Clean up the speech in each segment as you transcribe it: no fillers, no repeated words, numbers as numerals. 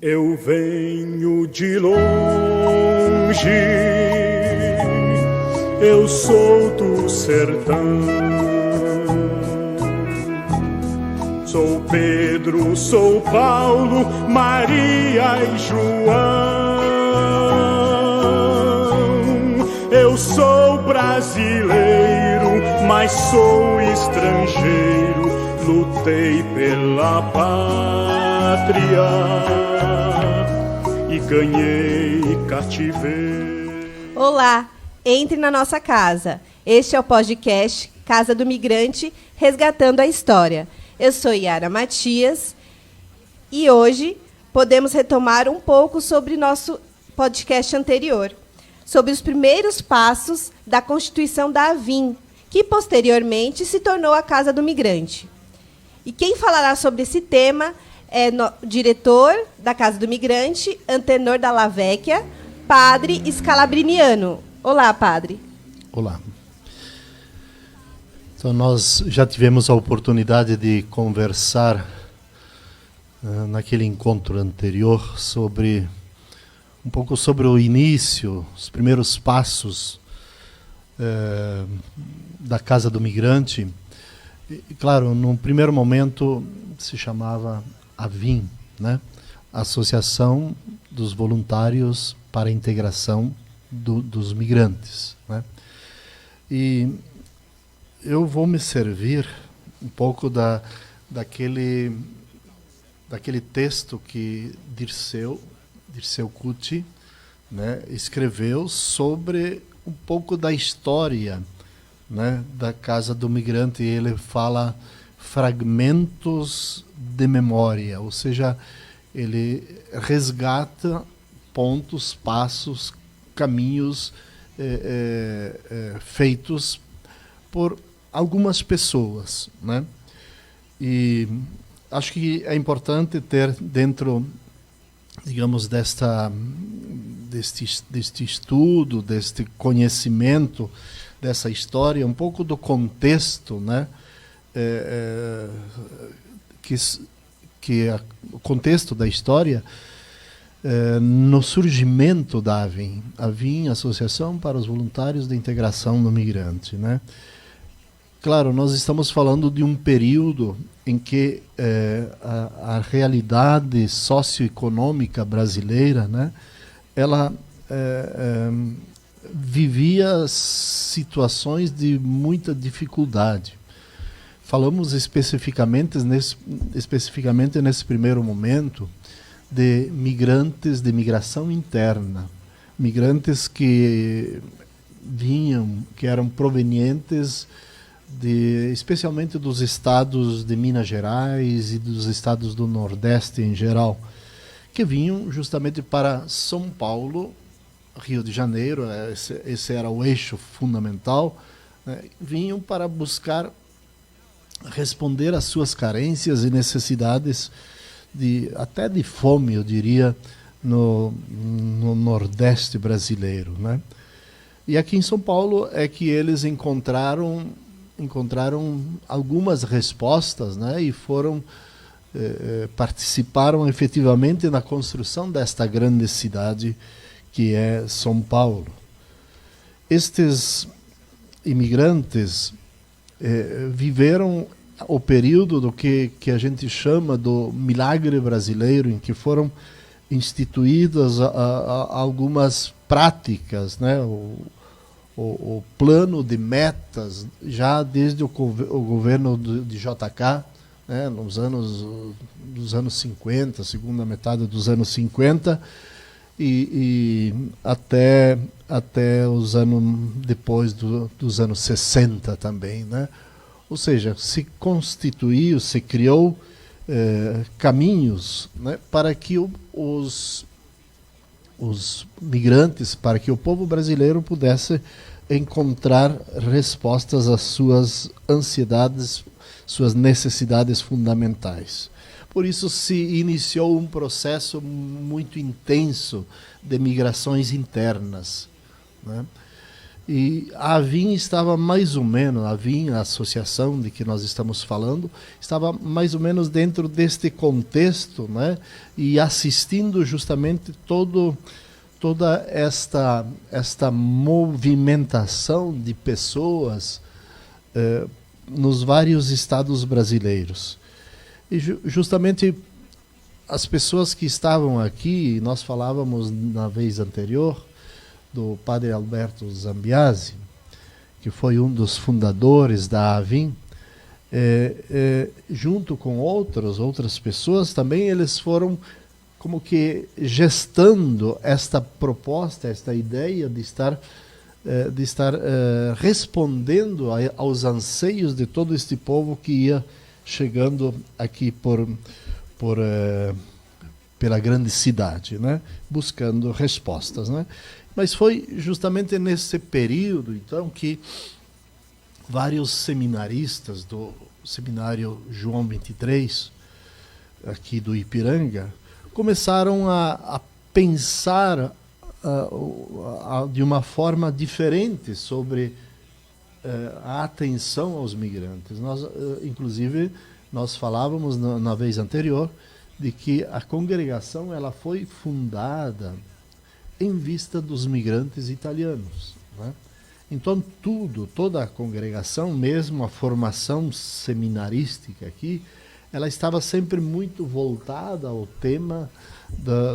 Eu venho de longe, eu sou do sertão. Sou Pedro, sou Paulo, Maria e João. Eu sou brasileiro, mas sou estrangeiro. Lutei pela pátria e ganhei cativeiro. Olá, entre na nossa casa. Este é o podcast Casa do Migrante, resgatando a história. Eu sou Yara Matias e hoje podemos retomar um pouco sobre nosso podcast anterior, sobre os primeiros passos da Constituição da AVIM, que posteriormente se tornou a Casa do Migrante. E quem falará sobre esse tema é o diretor da Casa do Migrante, Antenor Dalla Vecchia, padre Scalabriniano. Olá, padre. Olá. Então, nós já tivemos a oportunidade de conversar naquele encontro anterior um pouco sobre o início, os primeiros passos da Casa do Migrante. E, claro, num primeiro momento se chamava AVIM, né? Associação dos Voluntários para a Integração dos Migrantes, né? E eu vou me servir um pouco daquele texto que Dirceu Kuti, né, escreveu sobre um pouco da história, né, da Casa do Migrante. Ele fala fragmentos de memória, ou seja, ele resgata pontos, passos, caminhos feitos por algumas pessoas, né? E acho que é importante ter dentro, digamos, deste estudo, deste conhecimento, dessa história, um pouco do contexto, né? O contexto da história no surgimento da AVIM, Associação para os Voluntários de Integração do Migrante, né? Claro, nós estamos falando de um período em que a realidade socioeconômica brasileira, né, ela vivia situações de muita dificuldade. Falamos especificamente nesse primeiro momento de migrantes de migração interna, migrantes que eram provenientes especialmente dos estados de Minas Gerais e dos estados do Nordeste em geral, que vinham justamente para São Paulo, Rio de Janeiro, esse era o eixo fundamental, né? Vinham para buscar responder às suas carências e necessidades, até de fome, eu diria, no Nordeste brasileiro, né? E aqui em São Paulo é que eles encontraram algumas respostas, né? E participaram efetivamente na construção desta grande cidade que é São Paulo. Estes imigrantes viveram o período do que a gente chama do milagre brasileiro, em que foram instituídas algumas práticas, né? O plano de metas, já desde o governo de JK, né, dos anos 50, segunda metade dos anos 50, e até os anos depois dos anos 60 também, né? Ou seja, se criou caminhos, né, para que os migrantes, para que o povo brasileiro pudesse encontrar respostas às suas ansiedades, suas necessidades fundamentais. Por isso se iniciou um processo muito intenso de migrações internas, né? E a AVIM estava mais ou menos, a AVIM, a associação de que nós estamos falando, estava mais ou menos dentro deste contexto, né? E assistindo justamente toda esta movimentação de pessoas nos vários estados brasileiros. E justamente as pessoas que estavam aqui, nós falávamos na vez anterior do padre Alberto Zambiasi, que foi um dos fundadores da AVIM, junto com outras pessoas, também eles foram como que gestando esta proposta, esta ideia de estar respondendo aos anseios de todo este povo que ia chegando aqui pela grande cidade, né? Buscando respostas, né? Mas foi justamente nesse período, então, que vários seminaristas do seminário João 23, aqui do Ipiranga, começaram a pensar de uma forma diferente sobre a atenção aos migrantes. Inclusive, nós falávamos na vez anterior de que a congregação ela foi fundada em vista dos migrantes italianos, né? Então toda a congregação, mesmo a formação seminarística aqui, ela estava sempre muito voltada ao tema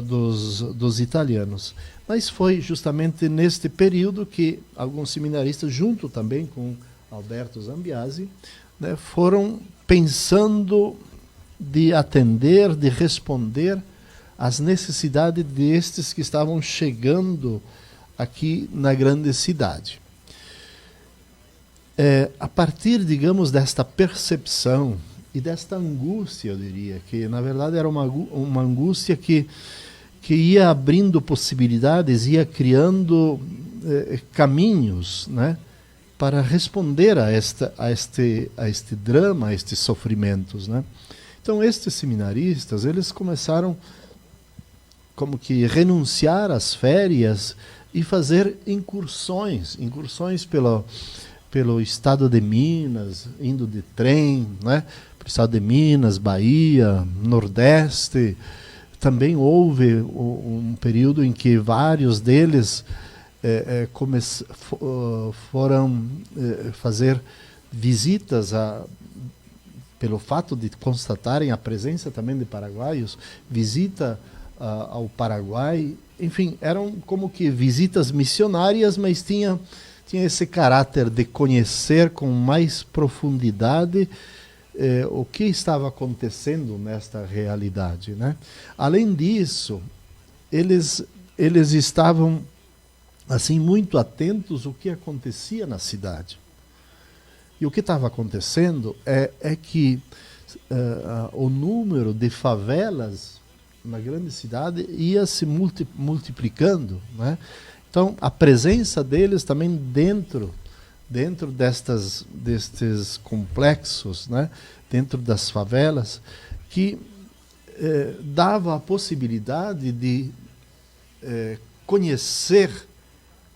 dos italianos. Mas foi justamente neste período que alguns seminaristas, junto também com Alberto Zambiasi, né, foram pensando de atender, de responder às necessidades destes que estavam chegando aqui na grande cidade. A partir, digamos, desta percepção e desta angústia, eu diria, que na verdade era uma angústia que ia abrindo possibilidades, ia criando caminhos, né, para responder a este drama, a estes sofrimentos, né? Então, estes seminaristas, eles começaram como que renunciar às férias e fazer incursões pelo estado de Minas, indo de trem, né? Para o estado de Minas, Bahia, Nordeste. Também houve um período em que vários deles foram fazer visitas pelo fato de constatarem a presença também de paraguaios, visita ao Paraguai. Enfim, eram como que visitas missionárias, mas tinha esse caráter de conhecer com mais profundidade o que estava acontecendo nesta realidade, né? Além disso, eles estavam assim muito atentos ao que acontecia na cidade. E o que estava acontecendo é que o número de favelas na grande cidade ia se multiplicando, né? Então, a presença deles também dentro destes complexos, né? Dentro das favelas, que dava a possibilidade de conhecer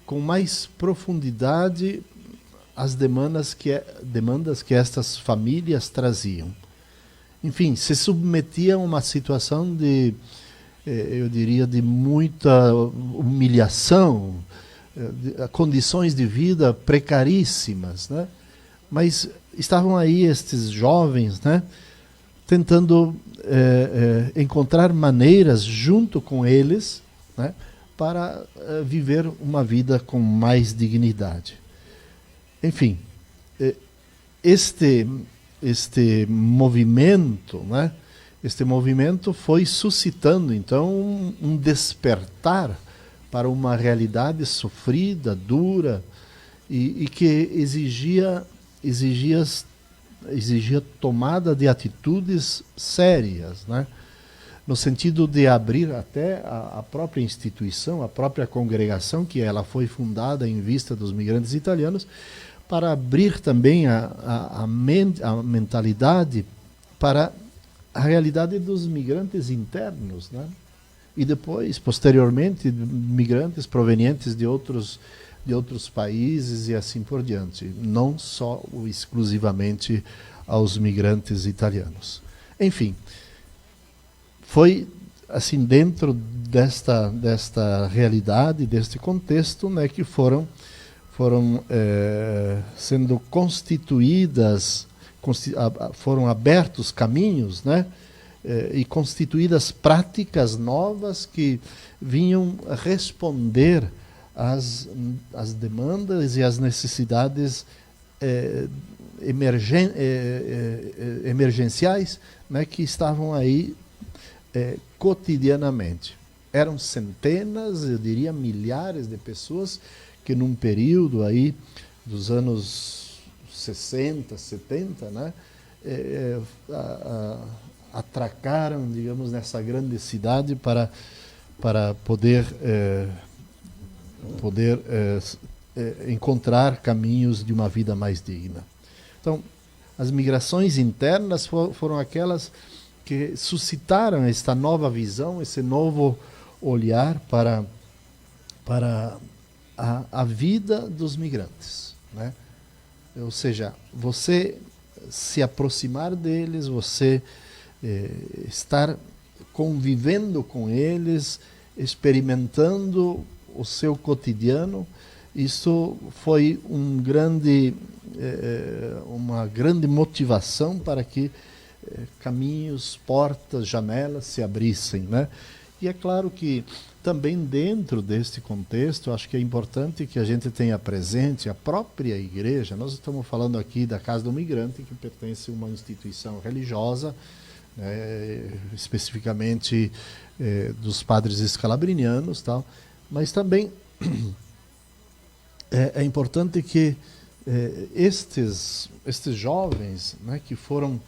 com mais profundidade as demandas que estas famílias traziam. Enfim, se submetiam a uma situação de, eu diria, de muita humilhação, condições de vida precaríssimas, né? Mas estavam aí estes jovens, né, tentando encontrar maneiras junto com eles, né, para viver uma vida com mais dignidade. Enfim, este movimento, né, este movimento foi suscitando então um despertar para uma realidade sofrida, dura, e que exigia tomada de atitudes sérias, né? No sentido de abrir até a própria instituição, a própria congregação, que ela foi fundada em vista dos migrantes italianos, para abrir também a mentalidade para a realidade dos migrantes internos, né? E depois, posteriormente, migrantes provenientes de outros de outros países e assim por diante, não só exclusivamente aos migrantes italianos. Enfim, foi assim dentro desta realidade, deste contexto, né, que foram sendo constituídas, foram abertos caminhos, né, e constituídas práticas novas que vinham responder às demandas e às necessidades emergenciais, né, que estavam aí cotidianamente. Eram centenas, eu diria milhares de pessoas que num período aí dos anos 60, 70, né, atracaram, digamos, nessa grande cidade para poder encontrar caminhos de uma vida mais digna. Então, as migrações internas foram aquelas que suscitaram esta nova visão, esse novo olhar para a vida dos migrantes, né? Ou seja, você se aproximar deles, você estar convivendo com eles, experimentando o seu cotidiano, isso foi uma grande motivação para que caminhos, portas, janelas se abrissem, né? E é claro que também dentro deste contexto, acho que é importante que a gente tenha presente a própria igreja. Nós estamos falando aqui da Casa do Migrante, que pertence a uma instituição religiosa, especificamente dos padres escalabrinianos, tal. Mas também é importante que estes jovens, né, que foram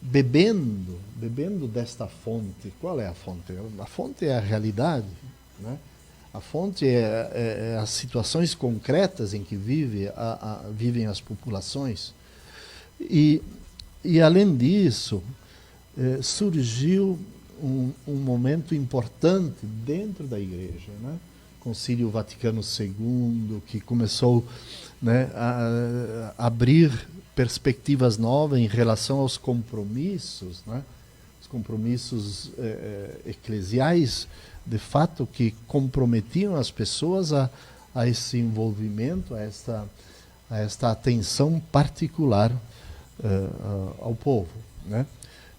bebendo desta fonte. Qual é a fonte? A fonte é a realidade, né? A fonte é as situações concretas em que vivem as populações. E além disso, surgiu um momento importante dentro da igreja, né? Concílio Vaticano II, que começou, né, a abrir perspectivas novas em relação aos compromissos, né? Os compromissos eclesiais, de fato, que comprometiam as pessoas a esse envolvimento, a esta atenção particular ao povo, né?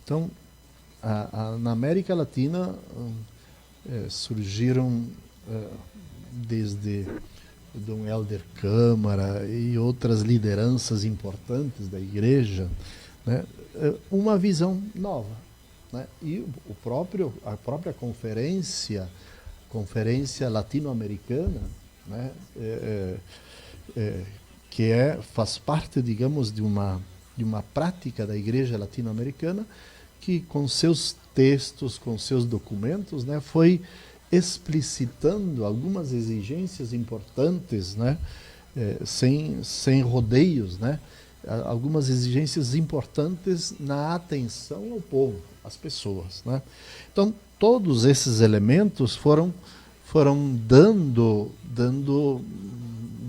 Então, na América Latina surgiram desde Dom Helder Câmara e outras lideranças importantes da igreja, né, uma visão nova, né? E a própria conferência latino-americana, né, que faz parte, digamos, de uma prática da igreja latino-americana, que com seus textos, com seus documentos, né, foi explicitando algumas exigências importantes, né, sem rodeios, né, algumas exigências importantes na atenção ao povo, às pessoas, né. Então, todos esses elementos foram dando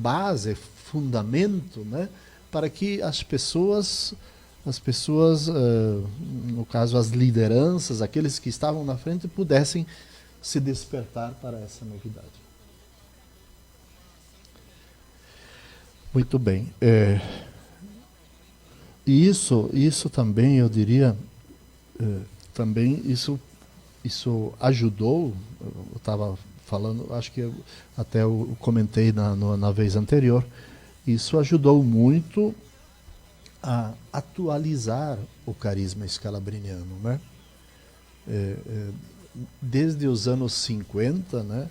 base, fundamento, né, para que as pessoas, no caso as lideranças, aqueles que estavam na frente, pudessem se despertar para essa novidade. Muito bem. E isso também, eu diria, também isso ajudou. Eu estava falando, acho que até eu comentei na vez anterior, isso ajudou muito a atualizar o carisma escalabriniano, né? Desde os anos 50, né,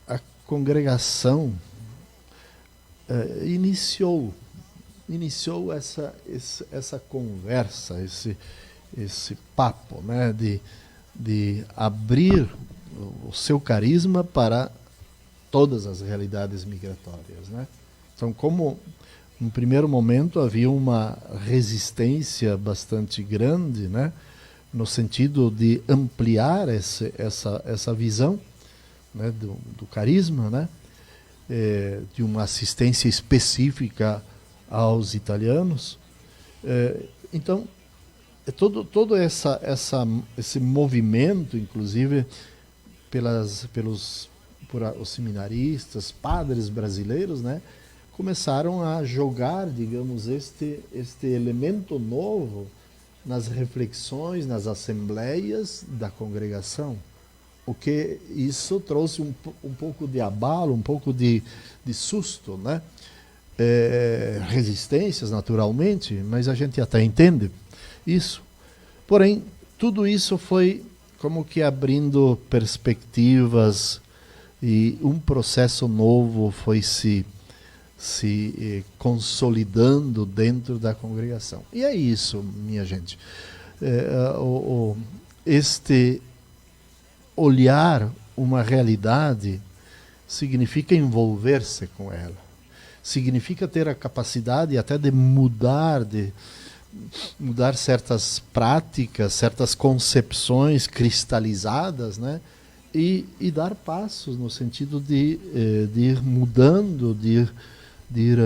a congregação iniciou essa conversa, esse papo, né, de abrir o seu carisma para todas as realidades migratórias, né? Então, como no primeiro momento havia uma resistência bastante grande, né, no sentido de ampliar essa visão, né, do carisma, né, de uma assistência específica aos italianos. Então, todo esse movimento, inclusive por os seminaristas, padres brasileiros, né, começaram a jogar, digamos, este elemento novo nas reflexões, nas assembleias da congregação. O que isso trouxe um pouco de abalo, um pouco de susto, né? Resistências, naturalmente, mas a gente até entende isso. Porém, tudo isso foi como que abrindo perspectivas, e um processo novo foi se consolidando dentro da congregação. E é isso, minha gente. Este olhar uma realidade significa envolver-se com ela. Significa ter a capacidade até de mudar certas práticas, certas concepções cristalizadas, né? E dar passos no sentido de ir mudando, de ir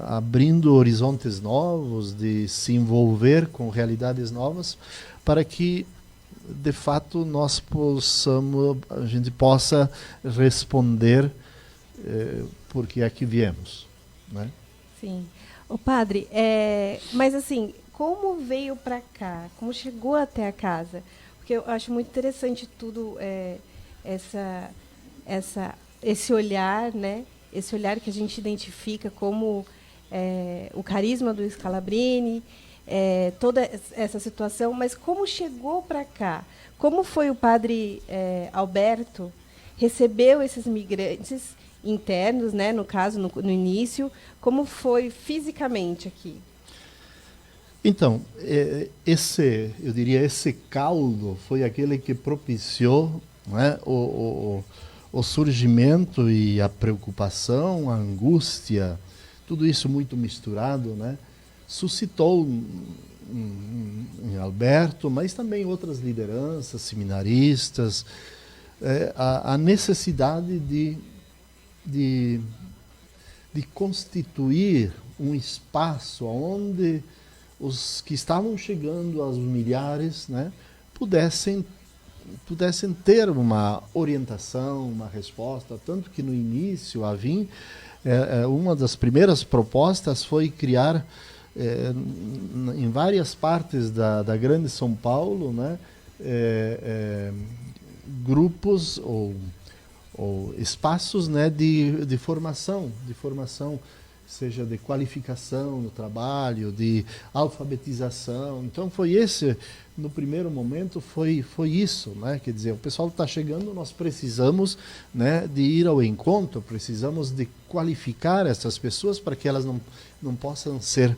abrindo horizontes novos, de se envolver com realidades novas, para que de fato a gente possa responder porque aqui viemos, né? Sim. O padre, mas assim, como veio para cá? Como chegou até a casa? Porque eu acho muito interessante tudo, esse olhar, né? Esse olhar que a gente identifica como o carisma do Scalabrini, toda essa situação, mas como chegou para cá? Como foi o padre Alberto recebeu esses migrantes internos, né, no caso, no início, como foi fisicamente aqui? Então, eu diria, esse caldo foi aquele que propiciou, né, o surgimento e a preocupação, a angústia, tudo isso muito misturado, né, suscitou em Alberto, mas também outras lideranças, seminaristas, a necessidade de constituir um espaço onde os que estavam chegando aos milhares, né, pudessem ter uma orientação, uma resposta, tanto que no início a VIM, uma das primeiras propostas foi criar em várias partes da grande São Paulo, né, grupos ou espaços, né, de formação, seja de qualificação no trabalho, de alfabetização. Então no primeiro momento foi isso, né? Quer dizer, o pessoal está chegando, nós precisamos, né, de ir ao encontro, precisamos de qualificar essas pessoas para que elas não possam ser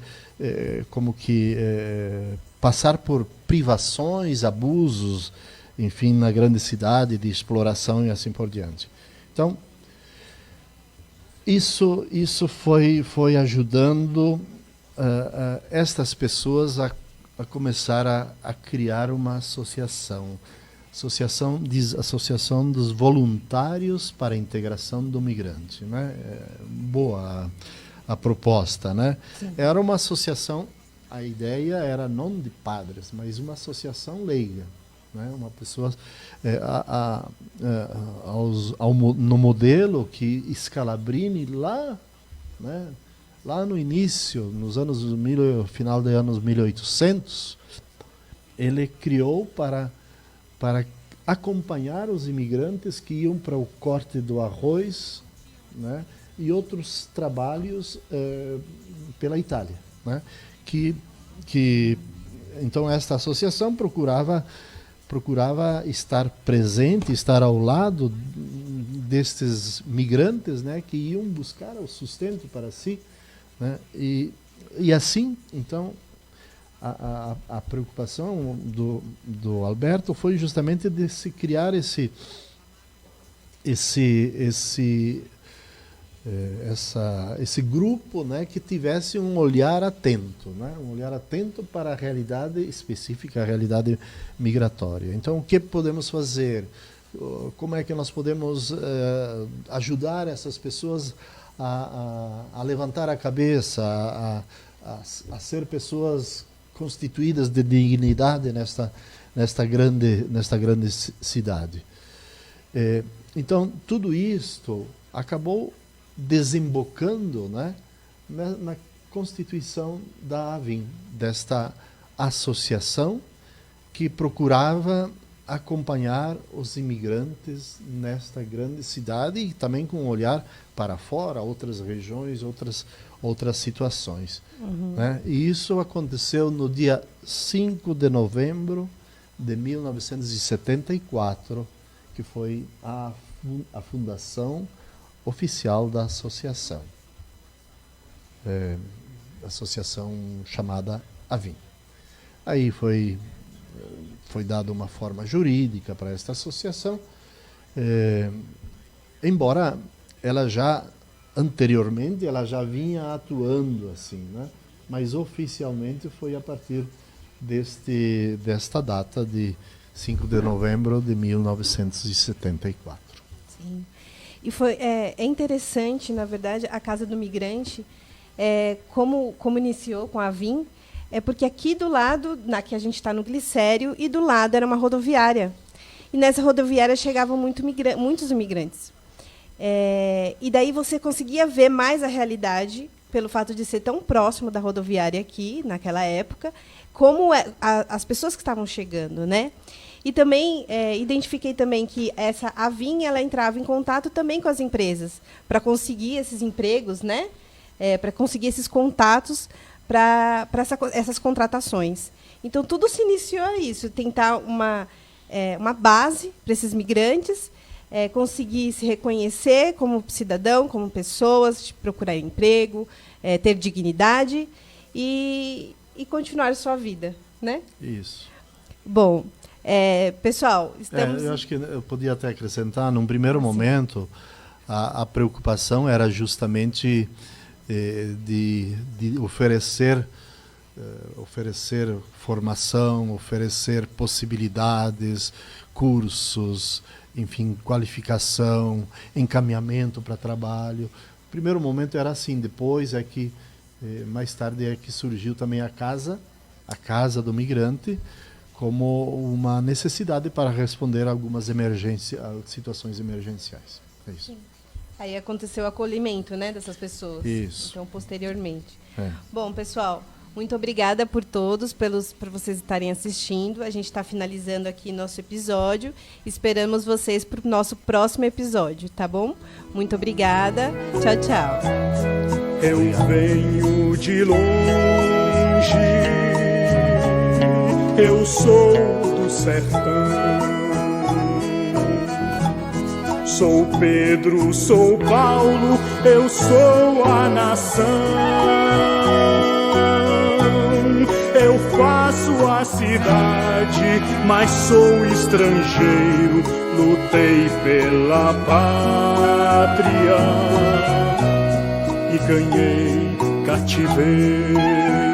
passar por privações, abusos, enfim, na grande cidade, de exploração e assim por diante. Então, isso foi ajudando estas pessoas a começar a criar uma associação dos voluntários para a integração do migrante, né? Boa a proposta, né? Sim. Era uma associação, a ideia era não de padres, mas uma associação leiga, né? Uma pessoa no modelo que Scalabrini lá, né, lá no início, final dos anos 1800, ele criou para acompanhar os imigrantes que iam para o corte do arroz, né, e outros trabalhos pela Itália, né, então esta associação procurava estar presente, estar ao lado destes migrantes, né, que iam buscar o sustento para si, né, e assim, então, a preocupação do Alberto foi justamente de se criar esse grupo, né, que tivesse um olhar atento, né, para a realidade específica, a realidade migratória. Então, o que podemos fazer? como é que nós podemos ajudar essas pessoas a levantar a cabeça, a ser pessoas constituídas de dignidade nesta grande cidade. Então, tudo isto acabou desembocando, né, na constituição da AVIM, desta associação que procurava acompanhar os imigrantes nesta grande cidade e também com um olhar para fora, outras regiões, outras situações. Né? E isso aconteceu no dia 5 de novembro de 1974, que foi a fundação oficial da associação. Associação chamada AVIM. Aí foi dada uma forma jurídica para esta associação, embora ela já anteriormente ela já vinha atuando assim, né? Mas oficialmente foi a partir desta data de 5 de novembro de 1974. Sim. E é interessante, na verdade, a Casa do Migrante, como iniciou com a AVIM, porque aqui do lado, que a gente está no Glicério, e do lado era uma rodoviária. E nessa rodoviária chegavam muitos imigrantes. E daí você conseguia ver mais a realidade, pelo fato de ser tão próximo da rodoviária aqui, naquela época, como as pessoas que estavam chegando, né? E também identifiquei também que essa AVIM ela entrava em contato também com as empresas para conseguir esses empregos, né? Para conseguir esses contatos para essas contratações. Então, tudo se iniciou a isso, tentar uma base para esses migrantes, conseguir se reconhecer como cidadão, como pessoas, procurar emprego, ter dignidade e continuar sua vida, né? Isso. Bom, pessoal, estamos... eu acho que eu podia até acrescentar, num primeiro momento, a preocupação era justamente de oferecer formação, oferecer possibilidades, cursos, enfim, qualificação, encaminhamento para trabalho. O primeiro momento era assim, depois mais tarde que surgiu também a casa do migrante, como uma necessidade para responder a algumas situações emergenciais. É isso. Sim. Aí aconteceu o acolhimento, né, dessas pessoas. Isso. Então, posteriormente. Bom, pessoal, muito obrigada por todos, por vocês estarem assistindo. A gente está finalizando aqui nosso episódio. Esperamos vocês para o nosso próximo episódio, tá bom? Muito obrigada. Tchau, tchau. Eu venho de longe, eu sou do sertão. Sou Pedro, sou Paulo, eu sou a nação. Eu faço a cidade, mas sou estrangeiro. Lutei pela pátria e ganhei cativeiro.